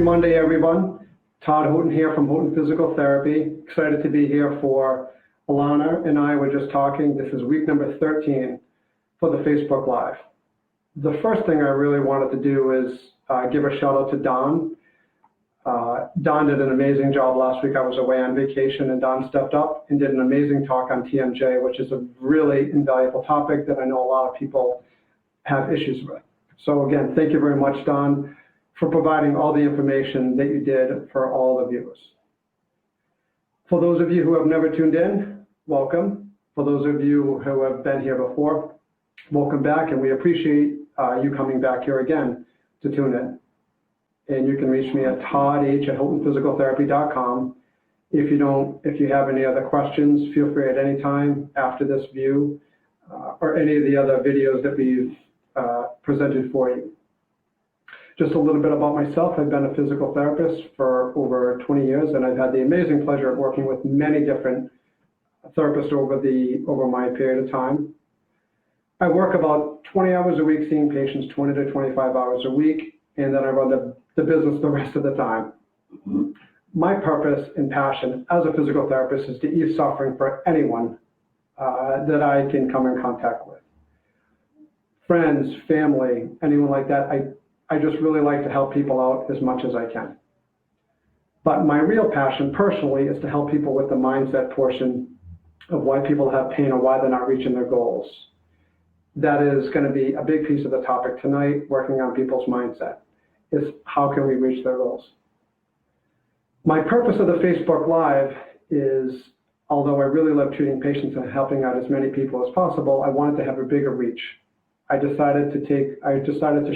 Monday, everyone. Todd Thoughton here from Thoughton Physical Therapy. Excited to be here for Alana and I were just talking. This is week number 13 for the Facebook Live. The first thing I really wanted to do is give a shout out to Don. Don did an amazing job last week. I was away on vacation and Don stepped up and did an amazing talk on TMJ, which is a really invaluable topic that I know a lot of people have issues with. So again, thank you very much, Don, for providing all the information that you did for all the viewers. For those of you who have never tuned in, welcome. For those of you who have been here before, welcome back, and we appreciate you coming back here again to tune in. And you can reach me at toddh@thoughtonphysicaltherapy.com. If you have any other questions, feel free at any time after this view or any of the other videos that we've presented for you. Just a little bit about myself. I've been a physical therapist for over 20 years, and I've had the amazing pleasure of working with many different therapists over my period of time. I work about 20 hours a week seeing patients, 20 to 25 hours a week, and then I run the business the rest of the time. My purpose and passion as a physical therapist is to ease suffering for anyone that I can come in contact with. Friends, family, anyone like that. I just really like to help people out as much as I can. But my real passion personally is to help people with the mindset portion of why people have pain or why they're not reaching their goals. That is going to be a big piece of the topic tonight, working on people's mindset, is how can we reach their goals. My purpose of the Facebook Live is, although I really love treating patients and helping out as many people as possible, I wanted to have a bigger reach. I decided to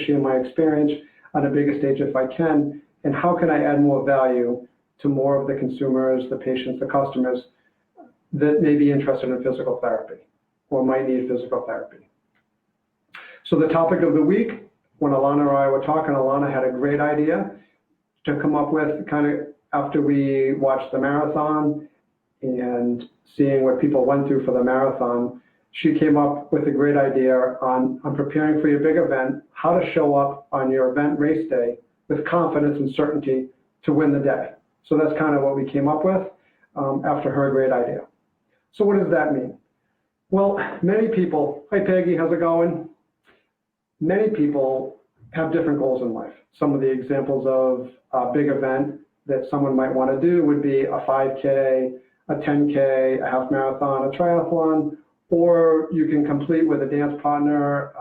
share my experience on a bigger stage if I can, and how can I add more value to more of the consumers, the patients, the customers that may be interested in physical therapy or might need physical therapy. So the topic of the week, when Alana and I were talking, Alana had a great idea to come up with kind of after we watched the marathon and seeing what people went through for the marathon. She came up with a great idea on preparing for your big event, how to show up on your event race day with confidence and certainty to win the day. So that's kind of what we came up with after her great idea. So what does that mean? Well, many people, hi Peggy, how's it going? Many people have different goals in life. Some of the examples of a big event that someone might want to do would be a 5K, a 10K, a half marathon, a triathlon, or you can complete with a dance partner,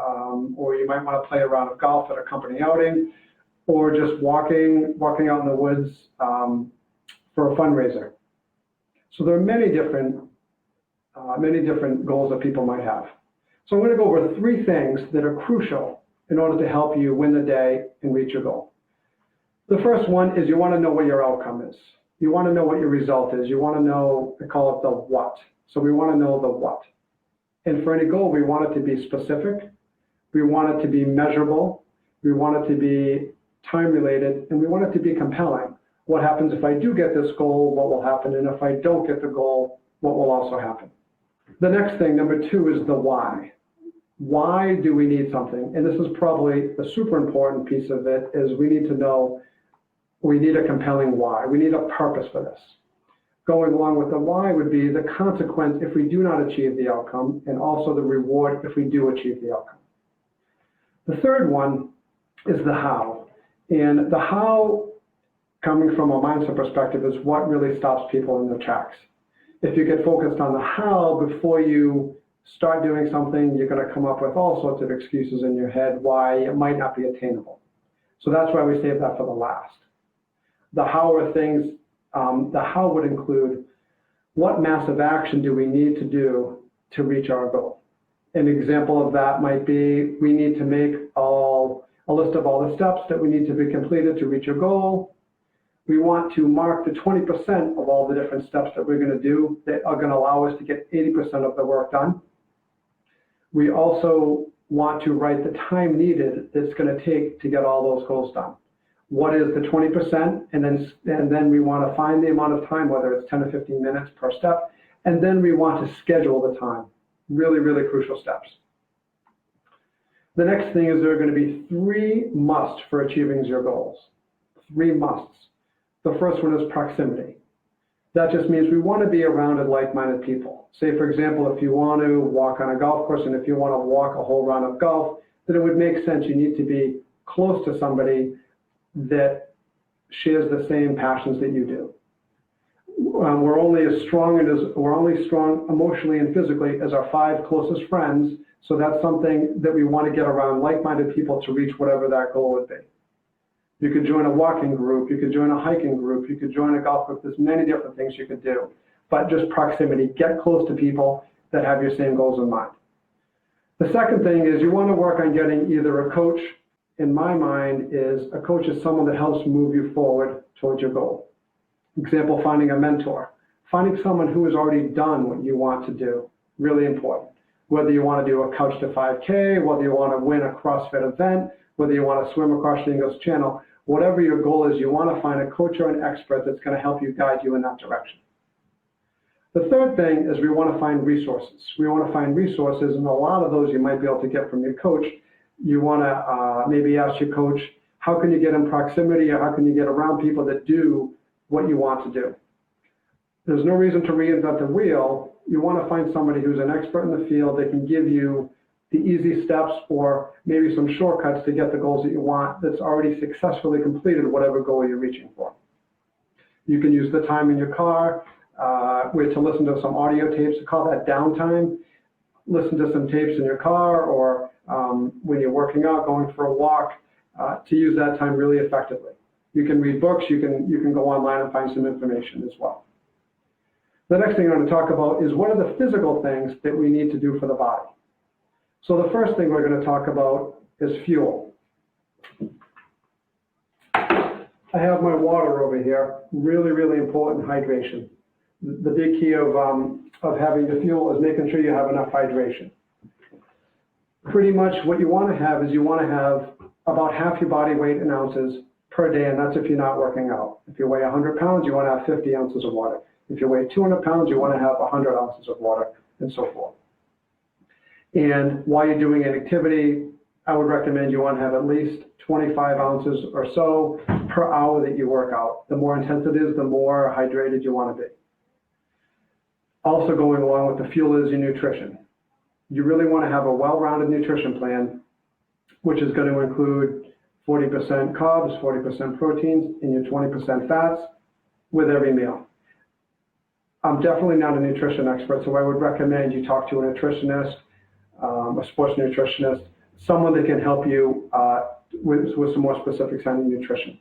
or you might want to play a round of golf at a company outing, or just walking out in the woods for a fundraiser. So there are many different goals that people might have. So I'm going to go over 3 things that are crucial in order to help you win the day and reach your goal. The first one is you want to know what your outcome is. You want to know what your result is. You want to know, I call it the what. So we want to know the what. And for any goal, we want it to be specific, we want it to be measurable, we want it to be time-related, and we want it to be compelling. What happens if I do get this goal, what will happen? And if I don't get the goal, what will also happen? The next thing, number 2, is the why. Why do we need something? And this is probably the super important piece of it, is we need to know we need a compelling why. We need a purpose for this. Going along with the why would be the consequence if we do not achieve the outcome, and also the reward if we do achieve the outcome. The third one is the how. And the how, coming from a mindset perspective, is what really stops people in their tracks. If you get focused on the how before you start doing something, you're going to come up with all sorts of excuses in your head why it might not be attainable. So that's why we save that for the last. The how are things. The how would include what massive action do we need to do to reach our goal. An example of that might be we need to make a list of all the steps that we need to be completed to reach a goal. We want to mark the 20% of all the different steps that we're going to do that are going to allow us to get 80% of the work done. We also want to write the time needed that's going to take to get all those goals done. What is the 20%? And then we want to find the amount of time, whether it's 10 to 15 minutes per step, and then we want to schedule the time. Really, really crucial steps. The next thing is there are going to be 3 musts for achieving your goals. 3 musts. The first one is proximity. That just means we want to be around like-minded people. Say, for example, if you want to walk on a golf course and if you want to walk a whole round of golf, then it would make sense you need to be close to somebody that shares the same passions that you do. We're only strong emotionally and physically as our 5 closest friends. So that's something that we want to get around like-minded people to reach whatever that goal would be. You could join a walking group, you could join a hiking group, you could join a golf group. There's many different things you could do. But just proximity, get close to people that have your same goals in mind. The second thing is you want to work on getting either a coach. In my mind, a coach is someone that helps move you forward towards your goal. Example, finding a mentor. Finding someone who has already done what you want to do, really important. Whether you want to do a couch to 5K, whether you want to win a CrossFit event, whether you want to swim across the English Channel, whatever your goal is, you want to find a coach or an expert that's going to help you guide you in that direction. The third thing is we want to find resources. We want to find resources, and a lot of those you might be able to get from your coach. You want to maybe ask your coach, how can you get in proximity or how can you get around people that do what you want to do? There's no reason to reinvent the wheel. You want to find somebody who's an expert in the field that can give you the easy steps or maybe some shortcuts to get the goals that you want that's already successfully completed whatever goal you're reaching for. You can use the time in your car, wait to listen to some audio tapes, call that downtime. Listen to some tapes in your car or when you're working out, going for a walk, to use that time really effectively. You can read books, you can go online and find some information as well. The next thing I'm going to talk about is what are the physical things that we need to do for the body. So the first thing we're going to talk about is fuel. I have my water over here. Really, really important, hydration. The big key of having the fuel is making sure you have enough hydration. Pretty much what you want to have is you want to have about half your body weight in ounces per day, and that's if you're not working out. If you weigh 100 pounds, you want to have 50 ounces of water. If you weigh 200 pounds, you want to have 100 ounces of water, and so forth. And while you're doing an activity, I would recommend you want to have at least 25 ounces or so per hour that you work out. The more intense it is, the more hydrated you want to be. Also going along with the fuel is your nutrition. You really want to have a well-rounded nutrition plan, which is going to include 40% carbs, 40% proteins, and your 20% fats with every meal. I'm definitely not a nutrition expert, so I would recommend you talk to a nutritionist, a sports nutritionist, someone that can help you with some more specifics on nutrition.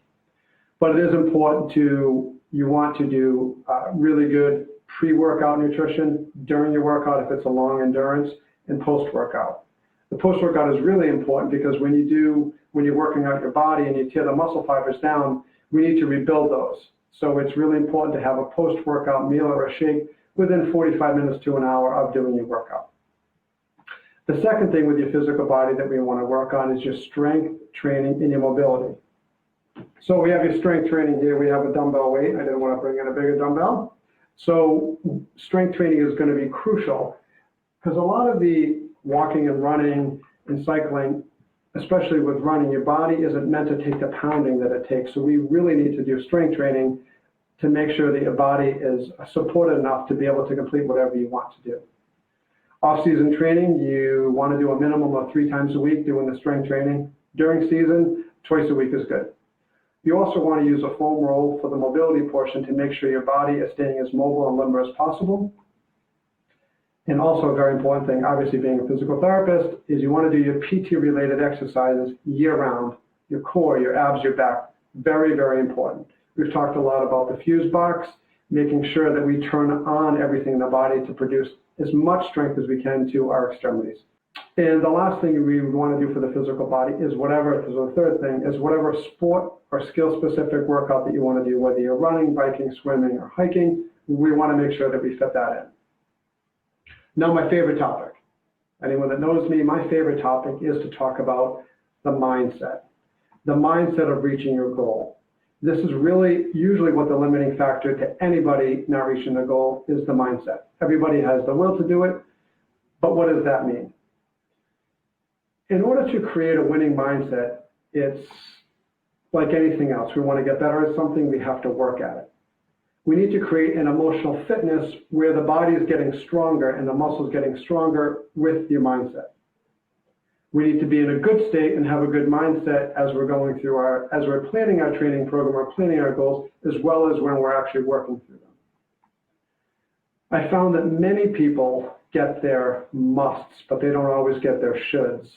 But it is important you want to do really good pre-workout nutrition during your workout if it's a long endurance, and post-workout. The post-workout is really important because when you're working out your body and you tear the muscle fibers down, we need to rebuild those. So it's really important to have a post-workout meal or a shake within 45 minutes to an hour of doing your workout. The second thing with your physical body that we want to work on is your strength training and your mobility. So we have your strength training here. We have a dumbbell weight. I didn't want to bring in a bigger dumbbell. So strength training is going to be crucial because a lot of the walking and running and cycling, especially with running, your body isn't meant to take the pounding that it takes. So we really need to do strength training to make sure that your body is supported enough to be able to complete whatever you want to do. Off-season training, you want to do a minimum of 3 times a week doing the strength training. During season, twice a week is good. You also want to use a foam roll for the mobility portion to make sure your body is staying as mobile and limber as possible. And also a very important thing, obviously being a physical therapist, is you want to do your PT-related exercises year-round, your core, your abs, your back. Very, very important. We've talked a lot about the fuse box, making sure that we turn on everything in the body to produce as much strength as we can to our extremities. And the last thing we want to do for the physical body is the third thing is whatever sport or skill-specific workout that you want to do, whether you're running, biking, swimming, or hiking, we want to make sure that we fit that in. Now, my favorite topic. Anyone that knows me, my favorite topic is to talk about the mindset. The mindset of reaching your goal. This is really usually what the limiting factor to anybody not reaching the goal is, the mindset. Everybody has the will to do it, but what does that mean? In order to create a winning mindset, it's like anything else. We want to get better at something, we have to work at it. We need to create an emotional fitness where the body is getting stronger and the muscles getting stronger with your mindset. We need to be in a good state and have a good mindset as we're going through as we're planning our training program or planning our goals, as well as when we're actually working through them. I found that many people get their musts, but they don't always get their shoulds.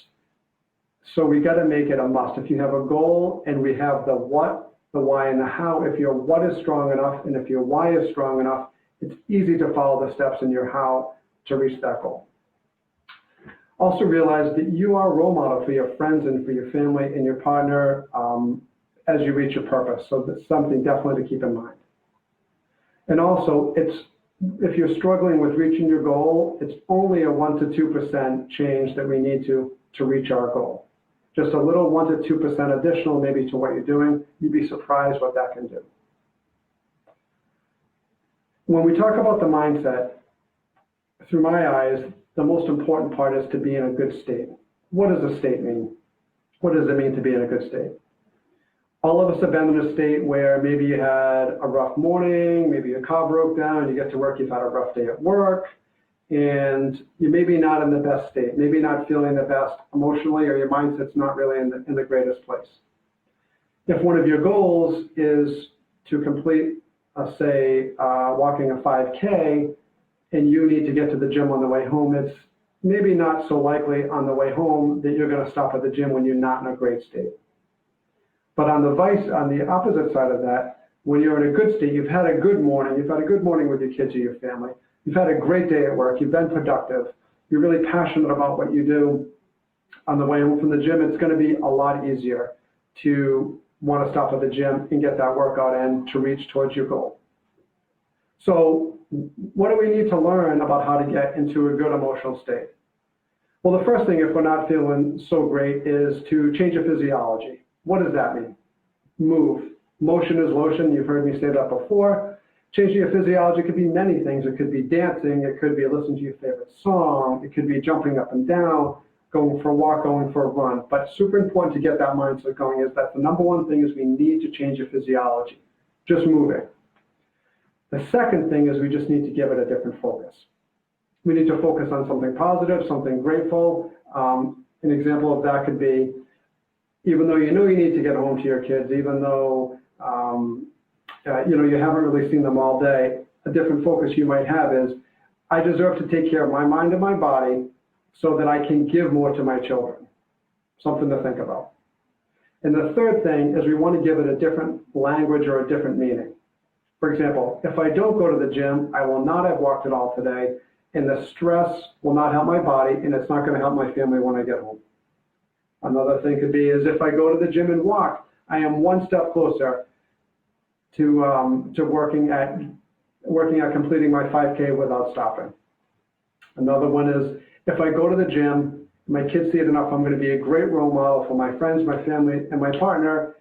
So we got to make it a must. If you have a goal and we have the what, the why, and the how, if your what is strong enough and if your why is strong enough, it's easy to follow the steps in your how to reach that goal. Also realize that you are a role model for your friends and for your family and your partner as you reach your purpose. So that's something definitely to keep in mind. And also, if you're struggling with reaching your goal, it's only a 1 to 2% change that we need to reach our goal. Just a little 1 to 2% additional maybe to what you're doing. You'd be surprised what that can do. When we talk about the mindset, through my eyes, the most important part is to be in a good state. What does a state mean? What does it mean to be in a good state? All of us have been in a state where maybe you had a rough morning, maybe your car broke down, you get to work, you've had a rough day at work, and you're maybe not in the best state, maybe not feeling the best emotionally, or your mindset's not really in the greatest place. If one of your goals is to complete, say, walking a 5K, and you need to get to the gym on the way home, it's maybe not so likely on the way home that you're going to stop at the gym when you're not in a great state. But on the opposite side of that, when you're in a good state, you've had a good morning, you've had a good morning with your kids or your family, you've had a great day at work, you've been productive, you're really passionate about what you do, on the way home from the gym, it's going to be a lot easier to want to stop at the gym and get that workout in to reach towards your goal. So what do we need to learn about how to get into a good emotional state? Well, the first thing, if we're not feeling so great, is to change your physiology. What does that mean? Move. Motion is lotion. You've heard me say that before. Changing your physiology could be many things. It could be dancing. It could be listening to your favorite song. It could be jumping up and down, going for a walk, going for a run. But super important to get that mindset going is that the number one thing is we need to change your physiology. Just moving. The second thing is we just need to give it a different focus. We need to focus on something positive, something grateful. An example of that could be, even though you know you need to get home to your kids, even though you haven't really seen them all day, a different focus you might have is, I deserve to take care of my mind and my body so that I can give more to my children. Something to think about. And the third thing is we want to give it a different language or a different meaning. For example, if I don't go to the gym, I will not have walked at all today, and the stress will not help my body, and it's not going to help my family when I get home. Another thing could be is if I go to the gym and walk, I am one step closer to working at completing my 5K without stopping. Another one is if I go to the gym, my kids see it enough, I'm going to be a great role model for my friends, my family, and my partner,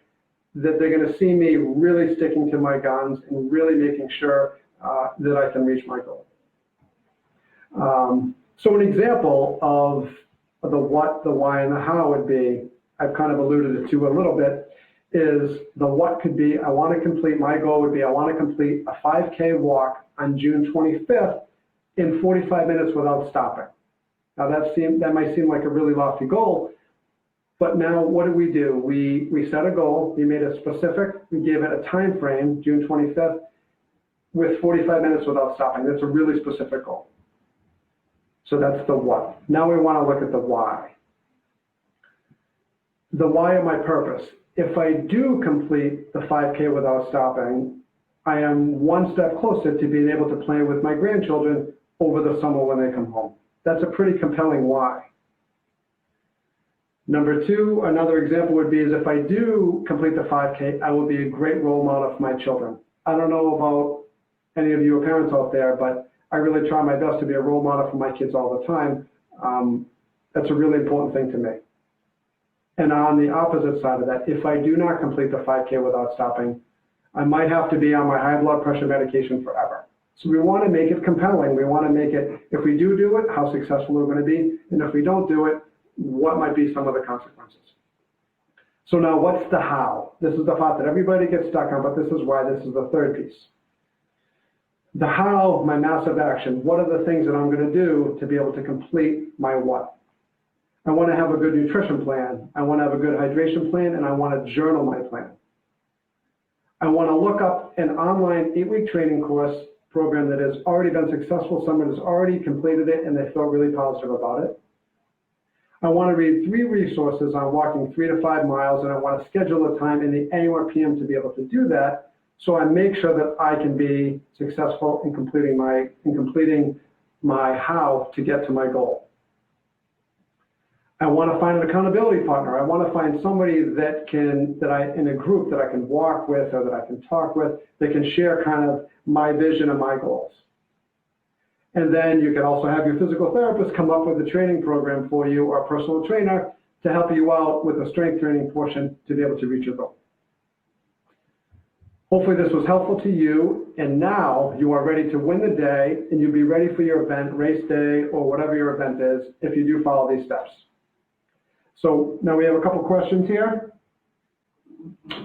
that they're going to see me really sticking to my guns and really making sure that I can reach my goal. So an example of the what, the why, and the how would be, I've kind of alluded to a little bit, is the what could be, I want to complete, my goal would be, I want to complete a 5K walk on June 25th in 45 minutes without stopping. Now that might seem like a really lofty goal, but now what do? We set a goal, we made it specific, we gave it a time frame, June 25th, with 45 minutes without stopping. That's a really specific goal. So that's the what. Now we want to look at the why. The why of my purpose. If I do complete the 5K without stopping, I am one step closer to being able to play with my grandchildren over the summer when they come home. That's a pretty compelling why. Number two, another example would be is if I do complete the 5K, I will be a great role model for my children. I don't know about any of you parents out there, but I really try my best to be a role model for my kids all the time. That's a really important thing to me. And on the opposite side of that, if I do not complete the 5K without stopping, I might have to be on my high blood pressure medication forever. So we want to make it compelling. We want to make it, if we do it, how successful we're going to be. And if we don't do it, what might be some of the consequences. So now what's the how? This is the part that everybody gets stuck on, but this is why this is the third piece. The how, my massive action. What are the things that I'm going to do to be able to complete my what? I want to have a good nutrition plan. I want to have a good hydration plan, and I want to journal my plan. I want to look up an online 8-week training course program that has already been successful. Someone has already completed it, and they felt really positive about it. I want to read 3 resources on walking 3 to 5 miles, and I want to schedule a time in the AM or PM to be able to do that, so I make sure that I can be successful in completing my how to get to my goal. I want to find an accountability partner. I want to find somebody in a group that I can walk with or that I can talk with, that can share kind of my vision and my goals. And then you can also have your physical therapist come up with a training program for you, or a personal trainer to help you out with the strength training portion to be able to reach your goal. Hopefully this was helpful to you, and now you are ready to win the day, and you'll be ready for your event, race day, or whatever your event is, if you do follow these steps. So now we have a couple questions here.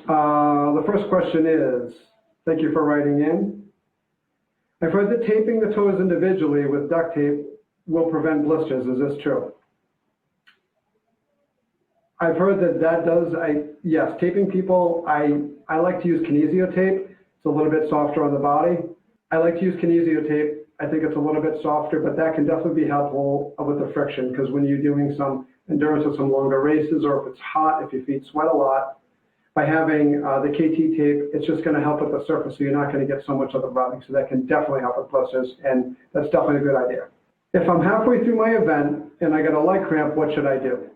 The first question is, thank you for writing in. I've heard that taping the toes individually with duct tape will prevent blisters. Is this true? I've heard that does. Yes, taping people, I like to use kinesio tape. It's a little bit softer on the body. I like to use kinesio tape. I think it's a little bit softer, but that can definitely be helpful with the friction, because when you're doing some endurance or some longer races, or if it's hot, if your feet sweat a lot, by having the KT tape, it's just going to help with the surface, so you're not going to get so much of the rubbing. So that can definitely help with blisters, and that's definitely a good idea. If I'm halfway through my event and I get a leg cramp, what should I do?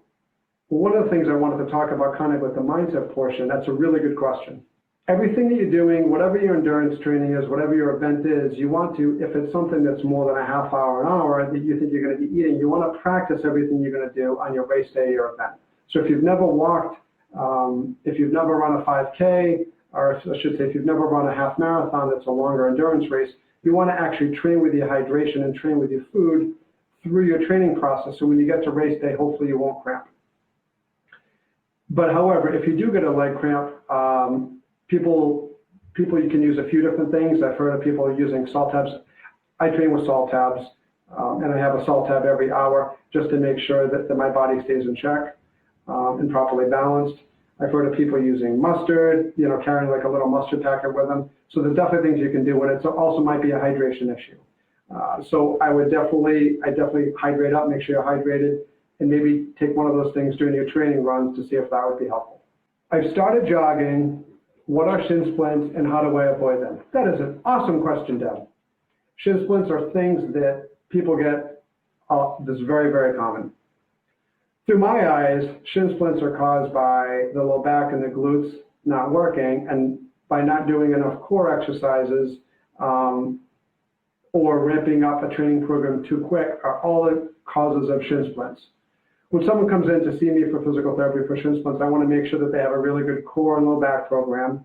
Well, one of the things I wanted to talk about kind of with the mindset portion, that's a really good question. Everything that you're doing, whatever your endurance training is, whatever your event is, you want to, if it's something that's more than a half hour, an hour that you think you're going to be eating, you want to practice everything you're going to do on your race day or event. So if you've never walked, if you've never run a 5K, or I should say if you've never run a half marathon that's a longer endurance race, you want to actually train with your hydration and train with your food through your training process. So when you get to race day, hopefully you won't cramp. But however, if you do get a leg cramp, people, you can use a few different things. I've heard of people using salt tabs. I train with salt tabs, and I have a salt tab every hour just to make sure that my body stays in check and properly balanced. I've heard of people using mustard, carrying like a little mustard packet with them. So there's definitely things you can do, and it also might be a hydration issue. So I definitely hydrate up, make sure you're hydrated, and maybe take one of those things during your training runs to see if that would be helpful. I've started jogging. What are shin splints and how do I avoid them? That is an awesome question, Deb. Shin splints are things that people get, that's very, very common. Through my eyes, shin splints are caused by the low back and the glutes not working, and by not doing enough core exercises or ramping up a training program too quick are all the causes of shin splints. When someone comes in to see me for physical therapy for shin splints, I want to make sure that they have a really good core and low back program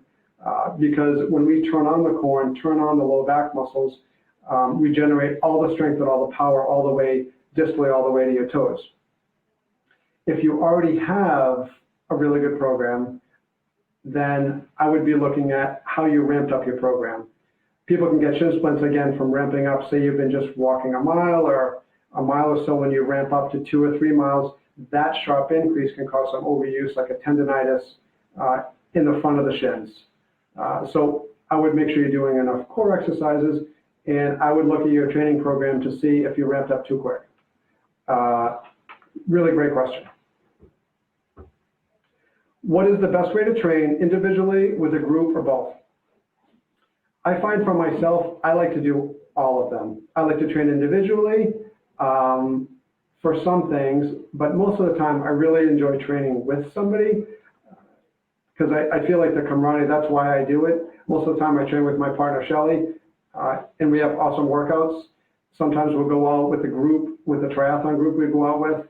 because when we turn on the core and turn on the low back muscles, we generate all the strength and all the power all the way distally, all the way to your toes. If you already have a really good program, then I would be looking at how you ramped up your program. People can get shin splints again from ramping up. Say you've been just walking a mile or so. When you ramp up to 2 or 3 miles, that sharp increase can cause some overuse, like a tendonitis in the front of the shins. So I would make sure you're doing enough core exercises, and I would look at your training program to see if you ramped up too quick. Really great question. What is the best way to train, individually, with a group, or both? I find for myself, I like to do all of them. I like to train individually for some things, but most of the time I really enjoy training with somebody because I feel like the camaraderie, that's why I do it. Most of the time I train with my partner, Shelly, and we have awesome workouts. Sometimes we'll go out with the group, with the triathlon group we go out with.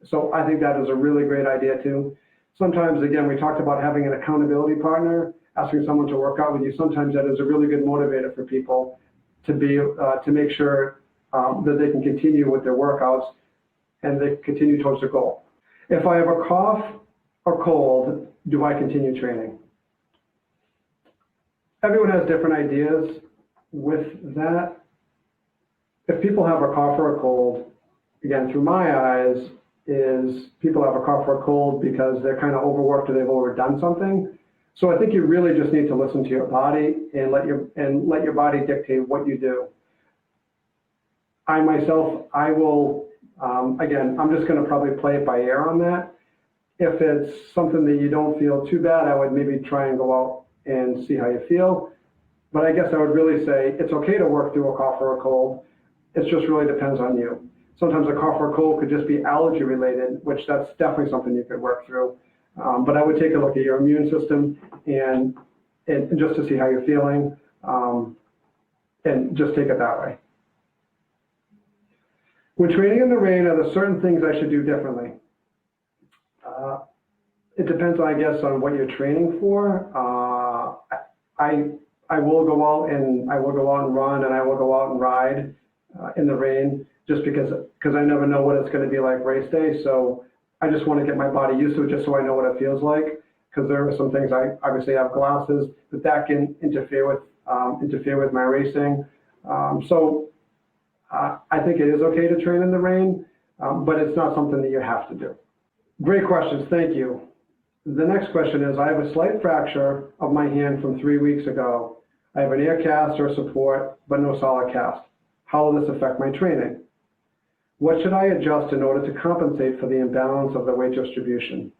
So I think that is a really great idea too. Sometimes, again, we talked about having an accountability partner, asking someone to work out with you. Sometimes that is a really good motivator for people to make sure that they can continue with their workouts and they continue towards their goal. If I have a cough or cold do I continue training? Everyone has different ideas with that. If people have a cough or a cold, again, through my eyes, is people have a cough or a cold because they're kind of overworked or they've overdone something. So I think you really just need to listen to your body and let your body dictate what you do. I myself, I will, again, I'm just going to probably play it by ear on that. If it's something that you don't feel too bad, I would maybe try and go out and see how you feel. But I guess I would really say it's okay to work through a cough or a cold. It just really depends on you. Sometimes a cough or a cold could just be allergy related, which that's definitely something you could work through. But I would take a look at your immune system and just to see how you're feeling, and just take it that way. When training in the rain, are there certain things I should do differently? It depends, I guess, on what you're training for. I will go out and run, and I will go out and ride in the rain, just because I never know what it's going to be like race day. So I just want to get my body used to it, just so I know what it feels like. Because there are some things, I obviously have glasses, but that can interfere with my racing. So I think it is okay to train in the rain, but it's not something that you have to do. Great questions, thank you. The next question is, I have a slight fracture of my hand from 3 weeks ago. I have an air cast or support, but no solid cast. How will this affect my training? What should I adjust in order to compensate for the imbalance of the weight distribution?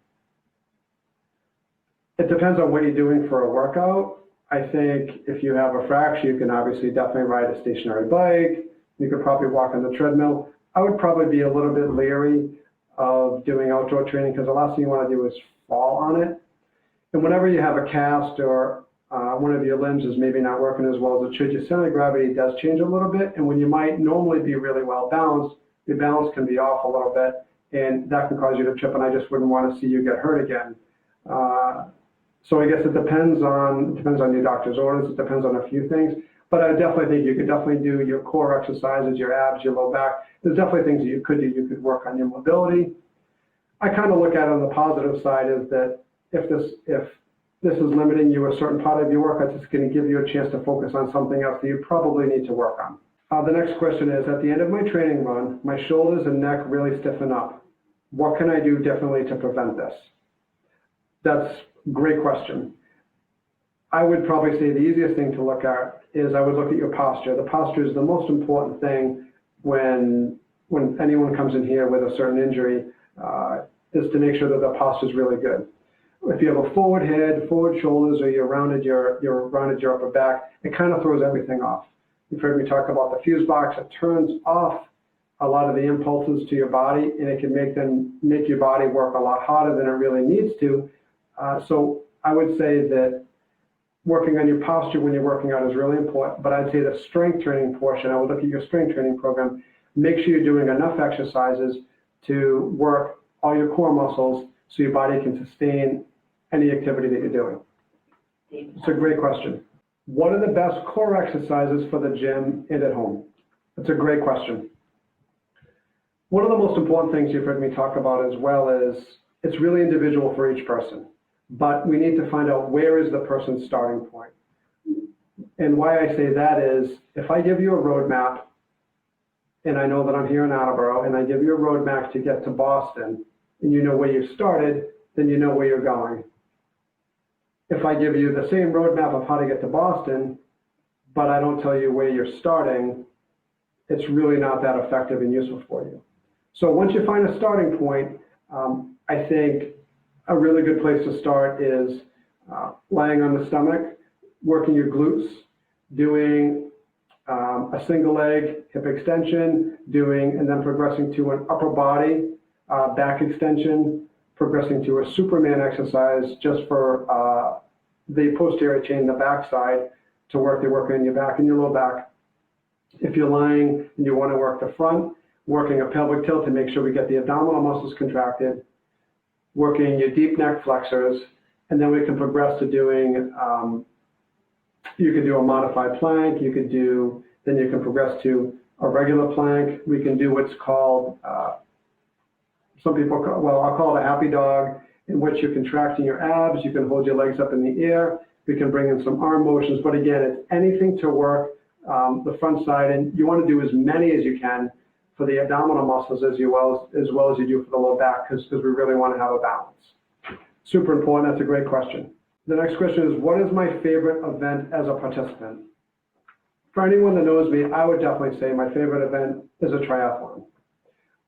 It depends on what you're doing for a workout. I think if you have a fracture, you can obviously definitely ride a stationary bike. You could probably walk on the treadmill. I would probably be a little bit leery of doing outdoor training because the last thing you want to do is fall on it. And whenever you have a cast or one of your limbs is maybe not working as well as it should, your center of gravity does change a little bit. And when you might normally be really well balanced, your balance can be off a little bit, and that can cause you to trip, and I just wouldn't want to see you get hurt again. So I guess it depends on your doctor's orders. It depends on a few things. But I definitely think you could definitely do your core exercises, your abs, your low back. There's definitely things that you could do. You could work on your mobility. I kind of look at it on the positive side is that if this is limiting you a certain part of your workout, it's going to give you a chance to focus on something else that you probably need to work on. The next question is, at the end of my training run, my shoulders and neck really stiffen up. What can I do differently to prevent this? That's a great question. I would probably say the easiest thing to look at is I would look at your posture. The posture is the most important thing when anyone comes in here with a certain injury, is to make sure that the posture is really good. If you have a forward head, forward shoulders, or you're rounded your upper back, it kind of throws everything off. You've heard me talk about the fuse box. It turns off a lot of the impulses to your body, and it can make your body work a lot harder than it really needs to. So I would say that working on your posture when you're working out is really important, but I'd say the strength training portion, I would look at your strength training program, make sure you're doing enough exercises to work all your core muscles so your body can sustain any activity that you're doing. It's a great question. What are the best core exercises for the gym and at home? That's a great question. One of the most important things you've heard me talk about as well is it's really individual for each person, but we need to find out where is the person's starting point. And why I say that is, if I give you a roadmap, and I know that I'm here in Attleboro, and I give you a roadmap to get to Boston, and you know where you started, then you know where you're going. If I give you the same roadmap of how to get to Boston, but I don't tell you where you're starting, it's really not that effective and useful for you. So once you find a starting point, I think a really good place to start is lying on the stomach, working your glutes, doing a single leg hip extension, and then progressing to an upper body back extension, progressing to a Superman exercise just for the posterior chain, the back side, to work on your back and your low back. If you're lying and you want to work the front, working a pelvic tilt to make sure we get the abdominal muscles contracted, working your deep neck flexors, and then we can progress to doing, you can do a modified plank, then you can progress to a regular plank. We can do what's called, some people call, well, I'll call it a happy dog. in which you're contracting your abs. You can hold your legs up in the air. We can bring in some arm motions, but again, it's anything to work the front side, and you want to do as many as you can for the abdominal muscles as well as you do for the low back, because we really want to have a balance. Super important. That's a great question. The next question is, what is my favorite event as a participant? For anyone that knows me, I would definitely say my favorite event is a triathlon.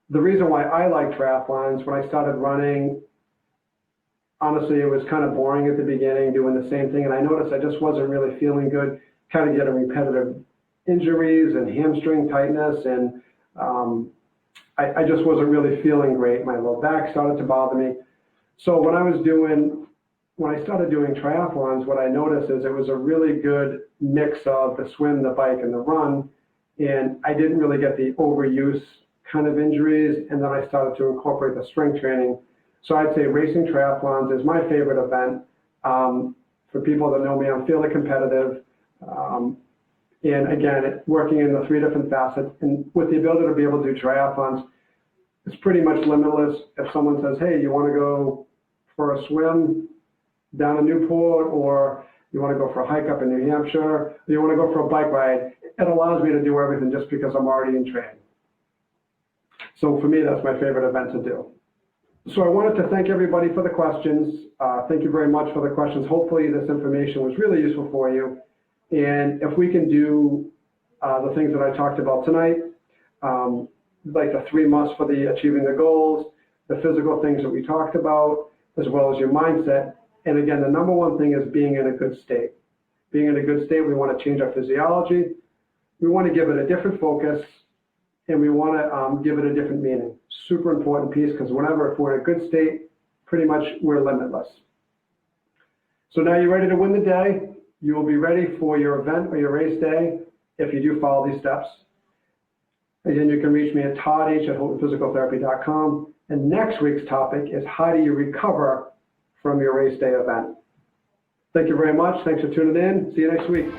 The reason why I like triathlons, when I started running, honestly, it was kind of boring at the beginning, doing the same thing, and I noticed I just wasn't really feeling good, kind of getting repetitive injuries and hamstring tightness, and I just wasn't really feeling great. My low back started to bother me. So when I started doing triathlons, what I noticed is it was a really good mix of the swim, the bike, and the run, and I didn't really get the overuse kind of injuries, and then I started to incorporate the strength training. So I'd say racing triathlons is my favorite event. For people that know me, I'm fairly competitive. And again, working in the 3 different facets, and with the ability to be able to do triathlons, it's pretty much limitless. If someone says, hey, you want to go for a swim down in Newport, or you want to go for a hike up in New Hampshire, or you want to go for a bike ride, it allows me to do everything just because I'm already in training. So for me, that's my favorite event to do. So I wanted to thank everybody for the questions. Thank you very much for the questions. Hopefully this information was really useful for you. And if we can do the things that I talked about tonight, like the 3 musts for achieving the goals, the physical things that we talked about, as well as your mindset. And again, the number one thing is being in a good state. Being in a good state, we want to change our physiology. We want to give it a different focus, and we want to give it a different meaning. Super important piece, because if we're in a good state, pretty much we're limitless. So now you're ready to win the day. You will be ready for your event or your race day if you do follow these steps. Again, you can reach me at todd@HoughtonPhysicalTherapy.com. And next week's topic is, how do you recover from your race day event? Thank you very much. Thanks for tuning in. See you next week.